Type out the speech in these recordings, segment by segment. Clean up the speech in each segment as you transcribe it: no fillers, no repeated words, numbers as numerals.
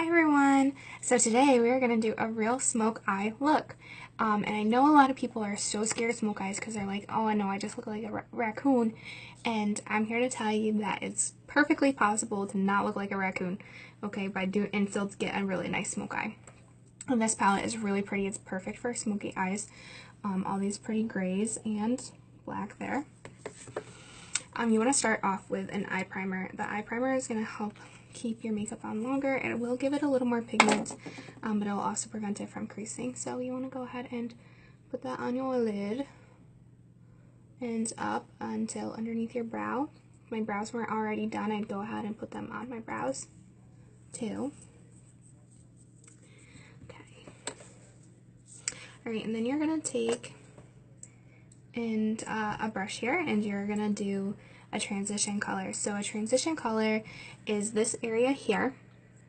Hi everyone! So today we are going to do a real smoke eye look. And I know a lot of people are so scared of smoke eyes because they're like, oh I know, I just look like a raccoon. And I'm here to tell you that it's perfectly possible to not look like a raccoon, okay, and still get a really nice smoke eye. And this palette is really pretty. It's perfect for smoky eyes. All these pretty grays and black there. You want to start off with an eye primer. The eye primer is going to help keep your makeup on longer, and it will give it a little more pigment, but it will also prevent it from creasing. So you want to go ahead and put that on your lid and up until underneath your brow. If my brows weren't already done, I'd go ahead and put them on my brows too. Okay. Alright, and then you're going to take a brush here, and you're going to do a transition color. So a transition color is this area here,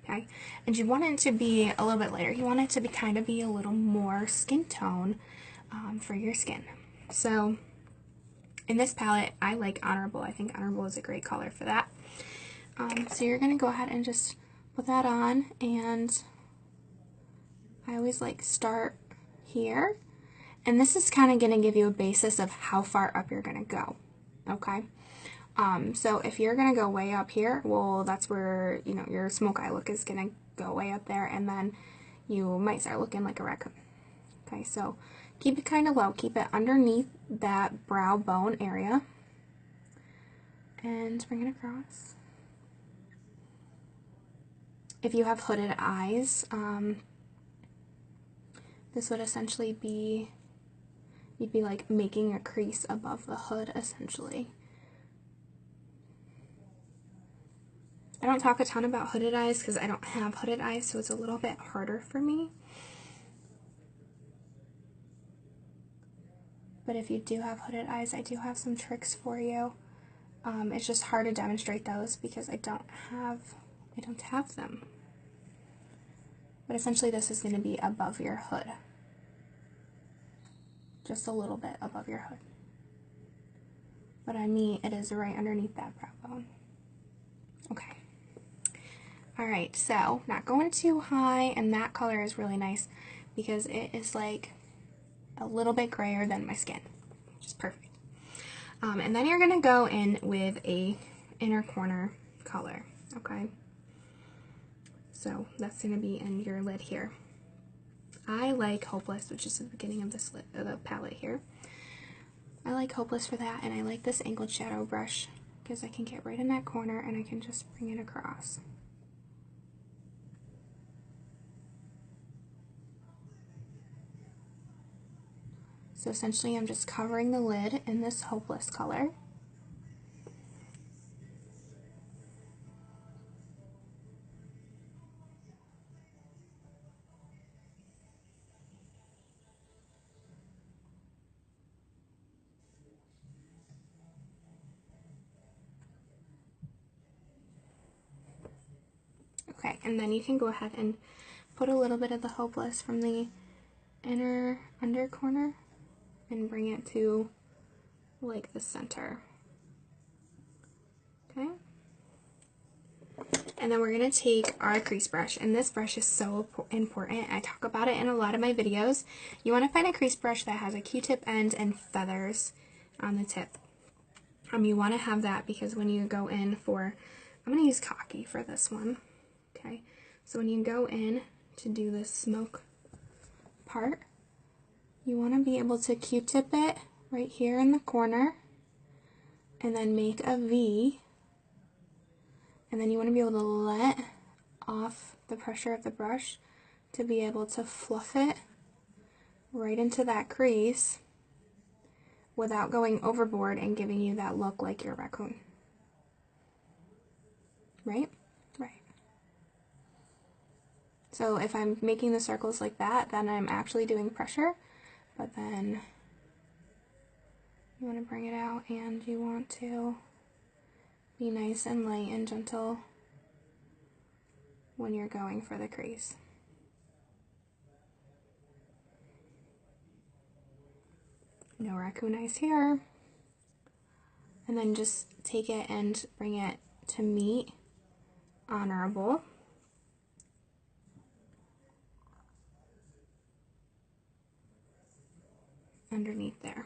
okay? And you want it to be a little bit lighter. You want it to kind of be a little more skin tone for your skin. So in this palette, I like Honorable. I think Honorable is a great color for that. So you're going to go ahead and just put that on, and I always like start here. And this is kind of going to give you a basis of how far up you're going to go, okay? So if you're going to go way up here, well, that's where, you know, your smoke eye look is going to go way up there, and then you might start looking like a raccoon. Okay, so keep it kind of low. Keep it underneath that brow bone area, and bring it across. If you have hooded eyes, this would essentially be, you'd be like making a crease above the hood, essentially. I don't talk a ton about hooded eyes because I don't have hooded eyes, so it's a little bit harder for me. But if you do have hooded eyes, I do have some tricks for you. It's just hard to demonstrate those because I don't have them. But essentially this is going to be above your hood. Just a little bit above your hood. But I mean, it is right underneath that brow bone. Okay. Alright, so not going too high, and that color is really nice because it is like a little bit grayer than my skin, which is perfect. And then you're going to go in with a inner corner color, okay? So that's going to be in your lid here. I like Hopeless, which is the beginning of this the palette here. I like Hopeless for that, and I like this angled shadow brush because I can get right in that corner and I can just bring it across. So essentially I'm just covering the lid in this Hopeless color. Okay, and then you can go ahead and put a little bit of the Hopeless from the under corner and bring it to like the center. Okay? And then we're going to take our crease brush, and this brush is so important. I talk about it in a lot of my videos. You want to find a crease brush that has a Q-tip end and feathers on the tip. You want to have that because when you go in for, I'm going to use Cocky for this one. Okay, so when you go in to do this smoke part, you want to be able to Q-tip it right here in the corner and then make a V, and then you want to be able to let off the pressure of the brush to be able to fluff it right into that crease without going overboard and giving you that look like you're a raccoon. Right? Right. So if I'm making the circles like that, then I'm actually doing pressure, but then you want to bring it out and you want to be nice and light and gentle when you're going for the crease. No raccoon eyes here. And then just take it and bring it to meet Honorable. underneath there.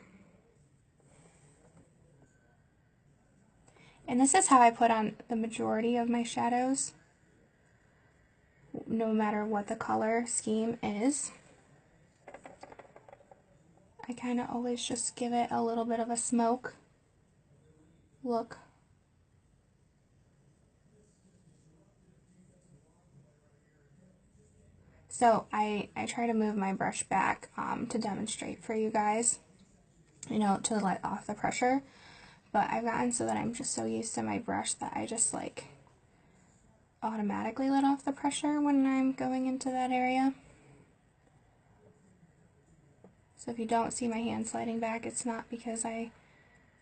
And this is how I put on the majority of my shadows, no matter what the color scheme is. I kind of always just give it a little bit of a smoke look. So I try to move my brush back to demonstrate for you guys, you know, to let off the pressure. But I've gotten so that I'm just so used to my brush that I just like automatically let off the pressure when I'm going into that area. So if you don't see my hand sliding back, it's not because I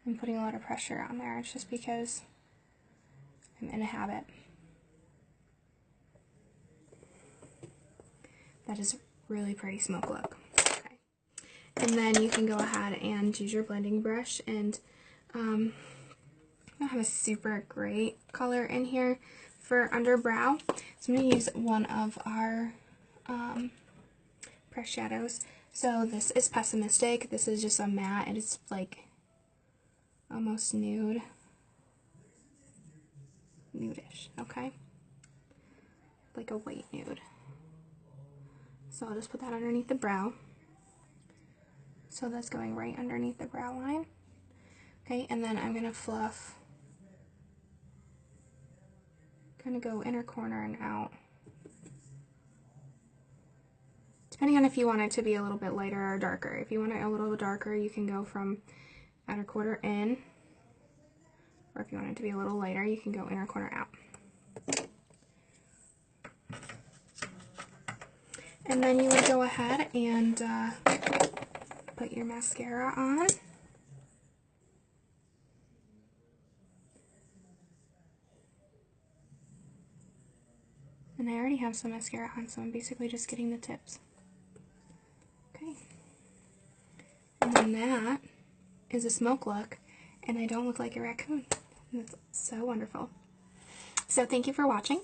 am putting a lot of pressure on there. It's just because I'm in a habit. That is really pretty smoke look. Okay. And then you can go ahead and use your blending brush, and I don't have a super great color in here for underbrow, so I'm going to use one of our press shadows. So this is Pessimistic. This is just a matte, and it's like almost nude-ish, okay? Like a white nude. So I'll just put that underneath the brow. So that's going right underneath the brow line. Okay, and then I'm going to fluff, kind of go inner corner and out. Depending on if you want it to be a little bit lighter or darker. If you want it a little bit darker, you can go from outer quarter in. Or if you want it to be a little lighter, you can go inner corner out. And then you would go ahead and put your mascara on. And I already have some mascara on, so I'm basically just getting the tips. Okay. And then that is a smoke look, and I don't look like a raccoon. And it's so wonderful. So thank you for watching,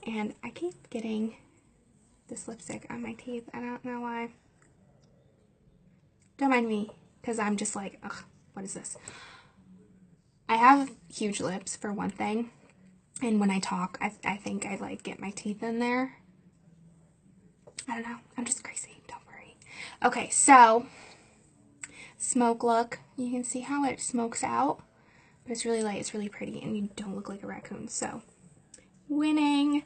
and I keep getting this lipstick on my teeth. I don't know why. Don't mind me, because I'm just like, ugh, what is this? I have huge lips, for one thing, and when I talk, I think I like get my teeth in there. I don't know. I'm just crazy. Don't worry. Okay, so smoke look. You can see how it smokes out, but it's really light. It's really pretty, and you don't look like a raccoon. So winning.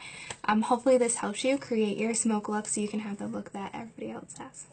Hopefully this helps you create your smoke look so you can have the look that everybody else has.